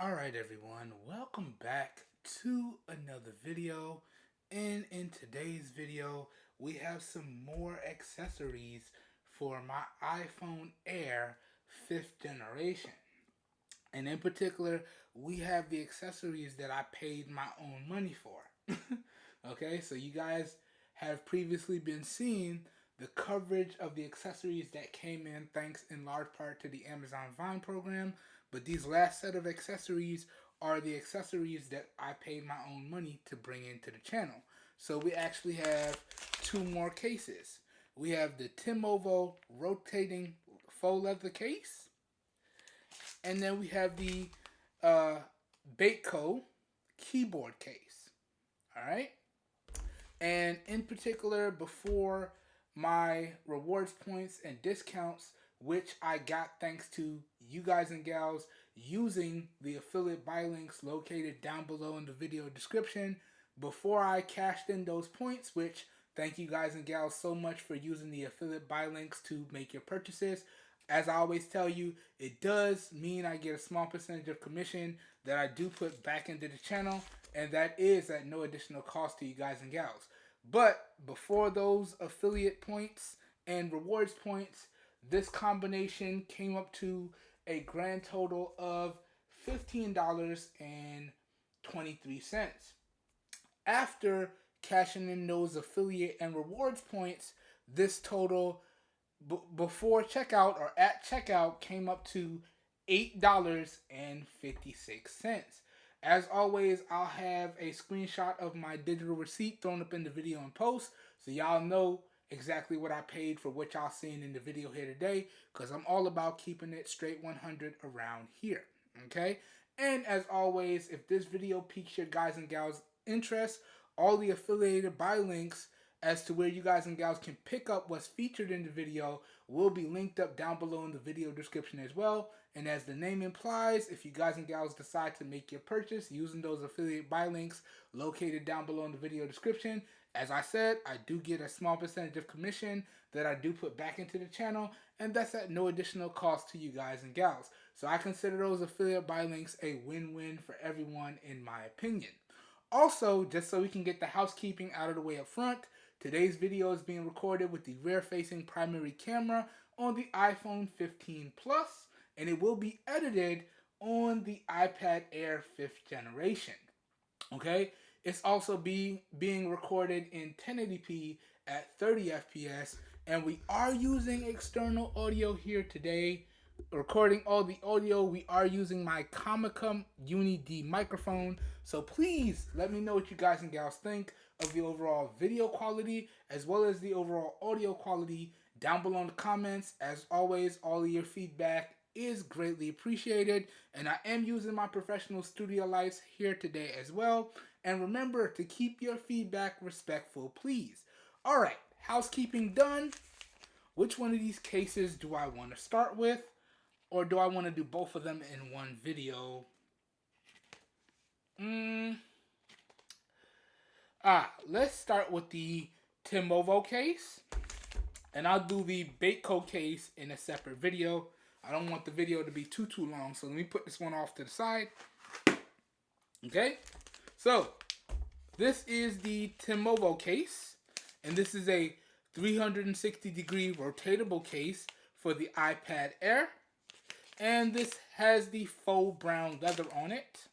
Alright everyone, welcome back to another video, and in today's video we have some more accessories for my iPhone Air 5th generation. And in particular, we have the accessories that I paid my own money for. Okay, so you guys have previously been seeing the coverage of the accessories that came in thanks in large part to the Amazon Vine program. But these last set of accessories are the accessories that I paid my own money to bring into the channel. So we actually have two more cases. We have the TiMOVO Rotating Faux Leather Case, and then we have the Baitco keyboard case. Alright? And in particular, before my rewards points and discounts, which I got thanks to you guys and gals using the affiliate buy links located down below in the video description, before I cashed in those points, which thank you guys and gals so much for using the affiliate buy links to make your purchases. As I always tell you, it does mean I get a small percentage of commission that I do put back into the channel, and that is at no additional cost to you guys and gals. But before those affiliate points and rewards points, this combination came up to a grand total of $15.23. After cashing in those affiliate and rewards points, this total before checkout or at checkout came up to $8.56. As always, I'll have a screenshot of my digital receipt thrown up in the video in post, so y'all know exactly what I paid for what y'all seen in the video here today, because I'm all about keeping it straight 100 around here, okay? And as always, if this video piques your guys and gals interest, all the affiliated buy links as to where you guys and gals can pick up what's featured in the video will be linked up down below in the video description as well. And as the name implies, if you guys and gals decide to make your purchase using those affiliate buy links located down below in the video description, as I said, I do get a small percentage of commission that I do put back into the channel, and that's at no additional cost to you guys and gals. So I consider those affiliate buy links a win-win for everyone in my opinion. Also, just so we can get the housekeeping out of the way up front, today's video is being recorded with the rear-facing primary camera on the iPhone 15 Plus, and it will be edited on the iPad Air 5th generation. Okay? It's also being recorded in 1080p at 30 FPS, and we are using external audio here today. Recording all the audio, we are using my Comicum Uni D microphone. So please let me know what you guys and gals think of the overall video quality as well as the overall audio quality down below in the comments. As always, all of your feedback is greatly appreciated, and I am using my professional studio lights here today as well. And remember to keep your feedback respectful, please. Alright, housekeeping done. Which one of these cases do I want to start with? Or do I want to do both of them in one video? Let's start with the TiMOVO case. And I'll do the Baitco case in a separate video. I don't want the video to be too long, so let me put this one off to the side. Okay? So, this is the TiMOVO case. And this is a 360-degree rotatable case for the iPad Air. And this has the faux brown leather on it.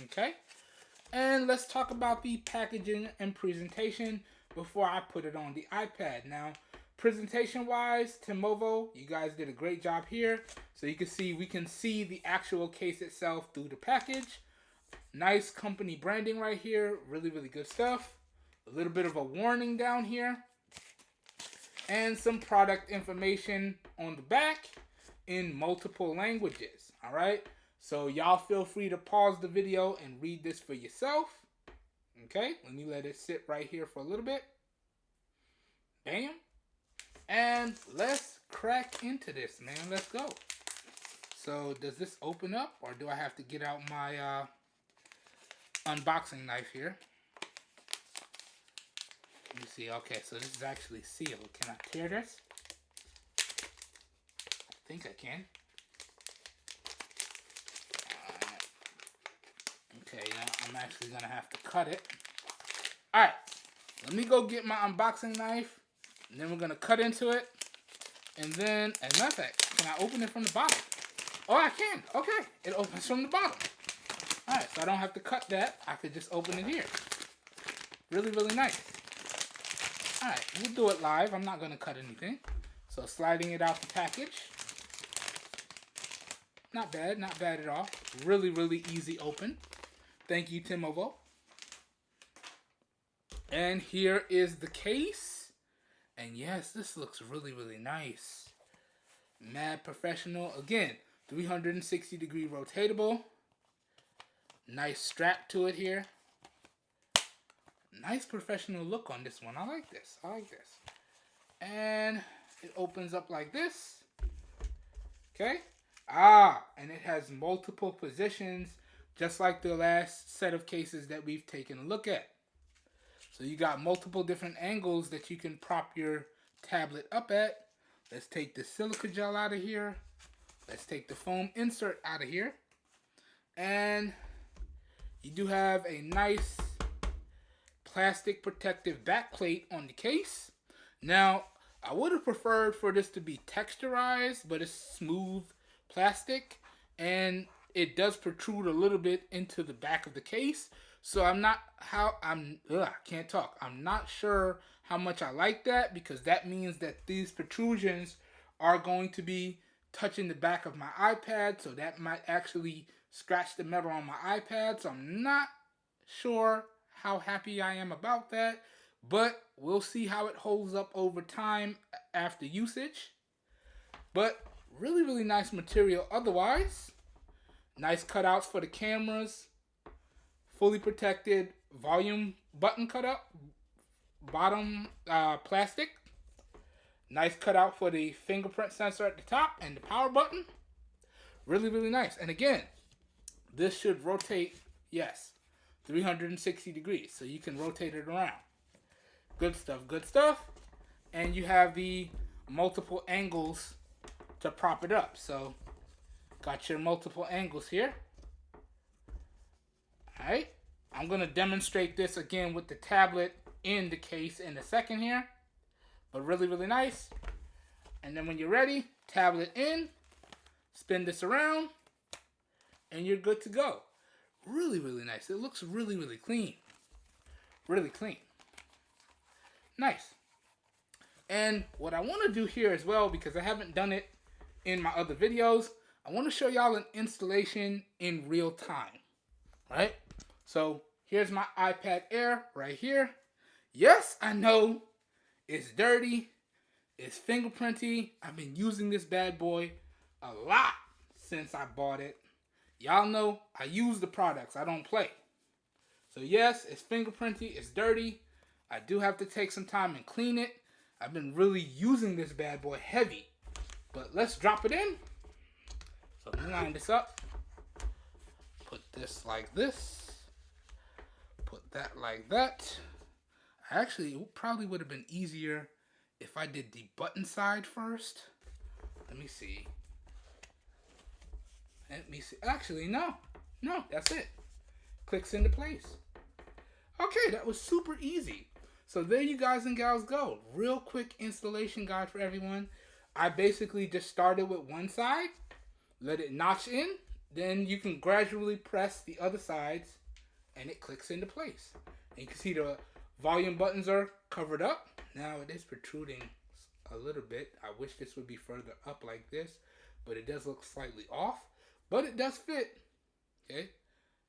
Okay? And let's talk about the packaging and presentation before I put it on the iPad. Now, presentation-wise, TiMOVO, you guys did a great job here. So you can see, we can see the actual case itself through the package. Nice company branding right here. Really, really good stuff. A little bit of a warning down here. And some product information on the back in multiple languages. Alright? So y'all feel free to pause the video and read this for yourself. Okay? Let me let it sit right here for a little bit. Bam. And let's crack into this, man. Let's go. So does this open up, or do I have to get out my unboxing knife here? Let me see. Okay, so this is actually sealed. Can I tear this? I think I can. Okay, now I'm actually gonna have to cut it. Alright, let me go get my unboxing knife, and then we're gonna cut into it. And then, as a matter of fact, can I open it from the bottom? Oh, I can. Okay, it opens from the bottom. Alright, so I don't have to cut that. I could just open it here. Really, really nice. Alright, we'll do it live. I'm not gonna cut anything. So sliding it out the package. Not bad, not bad at all. Really, really easy open. Thank you, TiMOVO. And here is the case. And yes, this looks really, really nice. Mad professional. Again, 360-degree rotatable. Nice strap to it here. Nice professional look on this one. I like this. I like this. And it opens up like this. Okay. And it has multiple positions, just like the last set of cases that we've taken a look at. So you got multiple different angles that you can prop your tablet up at. Let's take the silica gel out of here. Let's take the foam insert out of here. And you do have a nice plastic protective backplate on the case. Now, I would have preferred for this to be texturized, but it's smooth plastic, and it does protrude a little bit into the back of the case. So I'm not sure how much I like that, because that means that these protrusions are going to be touching the back of my iPad, so that might actually scratch the metal on my iPad. So I'm not sure how happy I am about that, but we'll see how it holds up over time after usage. But really, really nice material otherwise. Nice cutouts for the cameras. Fully protected volume button cutout. Bottom plastic. Nice cutout for the fingerprint sensor at the top and the power button. Really, really nice. And again, this should rotate, yes, 360 degrees. So you can rotate it around. Good stuff, good stuff. And you have the multiple angles to prop it up. So got your multiple angles here. Alright, I'm going to demonstrate this again with the tablet in the case in a second here. But really, really nice. And then when you're ready, tablet in, spin this around, and you're good to go. Really, really nice. It looks really, really clean. Really clean. Nice. And what I want to do here as well, because I haven't done it in my other videos, I want to show y'all an installation in real time. Right? So here's my iPad Air right here. Yes, I know it's dirty. It's fingerprinty. I've been using this bad boy a lot since I bought it. Y'all know I use the products. I don't play. So yes, it's fingerprinty. It's dirty. I do have to take some time and clean it. I've been really using this bad boy heavy. But let's drop it in. So let me line this up. Put this like this. Put that like that. Actually, it probably would have been easier if I did the button side first. Let me see. Let me see. Actually, no. No, that's it. Clicks into place. Okay, that was super easy. So there you guys and gals go. Real quick installation guide for everyone. I basically just started with one side, let it notch in, then you can gradually press the other sides and it clicks into place. And you can see the volume buttons are covered up. Now it is protruding a little bit. I wish this would be further up like this, but it does look slightly off, but it does fit. Okay.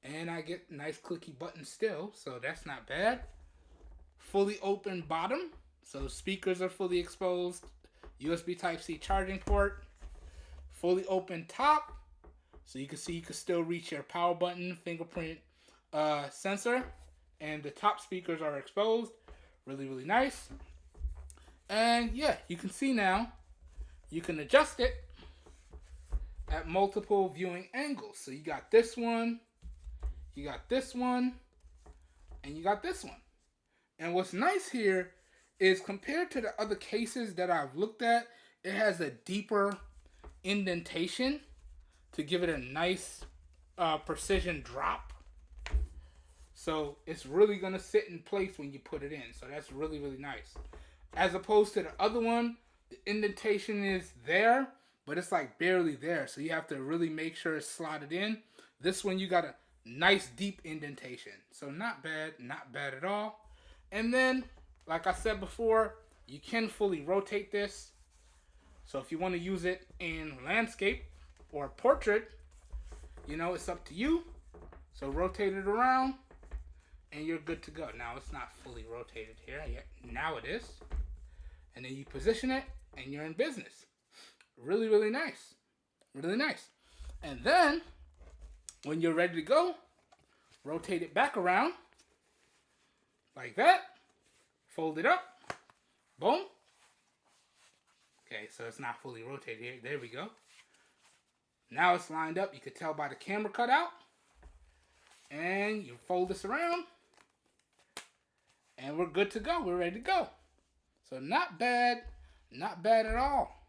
And I get nice clicky buttons still, so that's not bad. Fully open bottom, so speakers are fully exposed. USB Type-C charging port. Fully open top, so you can see you can still reach your power button, fingerprint sensor, and the top speakers are exposed. Really, really nice. And yeah, you can see now, you can adjust it at multiple viewing angles. So you got this one, you got this one, and you got this one. And what's nice here is compared to the other cases that I've looked at, it has a deeper indentation to give it a nice precision drop. So it's really going to sit in place when you put it in. So that's really, really nice. As opposed to the other one, the indentation is there, but it's like barely there. So you have to really make sure it's slotted in. This one, you got a nice deep indentation. So not bad, not bad at all. And then, like I said before, you can fully rotate this. So if you want to use it in landscape or portrait, you know, it's up to you. So rotate it around and you're good to go. Now it's not fully rotated here yet. Now it is. And then you position it and you're in business. Really, really nice. Really nice. And then when you're ready to go, rotate it back around like that. Fold it up. Boom. Okay, so it's not fully rotated here. There we go. Now it's lined up. You can tell by the camera cutout. And you fold this around. And we're good to go. We're ready to go. So not bad. Not bad at all.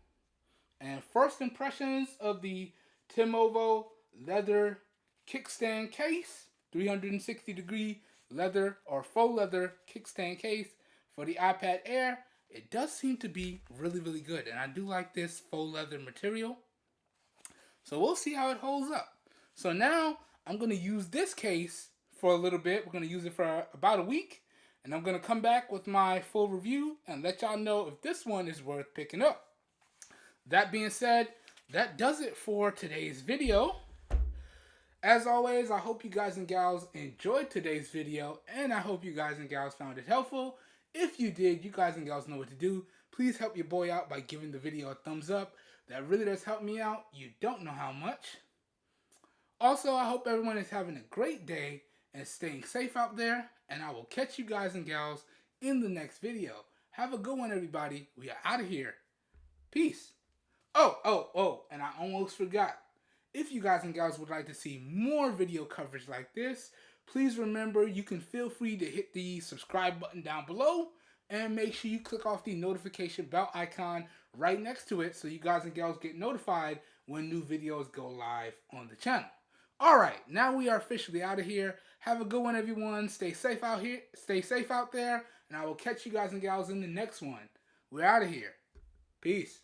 And first impressions of the TiMOVO leather kickstand case. 360-degree leather or faux leather kickstand case for the iPad Air. It does seem to be really, really good. And I do like this faux leather material. So we'll see how it holds up. So now I'm going to use this case for a little bit. We're going to use it for about a week. And I'm going to come back with my full review and let y'all know if this one is worth picking up. That being said, that does it for today's video. As always, I hope you guys and gals enjoyed today's video. And I hope you guys and gals found it helpful. If you did, you guys and gals know what to do. Please help your boy out by giving the video a thumbs up. That really does help me out. You don't know how much. Also, I hope everyone is having a great day and staying safe out there. And I will catch you guys and gals in the next video. Have a good one, everybody. We are out of here. Peace. Oh, and I almost forgot. If you guys and gals would like to see more video coverage like this, please remember you can feel free to hit the subscribe button down below and make sure you click off the notification bell icon right next to it so you guys and gals get notified when new videos go live on the channel. Alright, now we are officially out of here. Have a good one, everyone. Stay safe out here. Stay safe out there. And I will catch you guys and gals in the next one. We're out of here. Peace.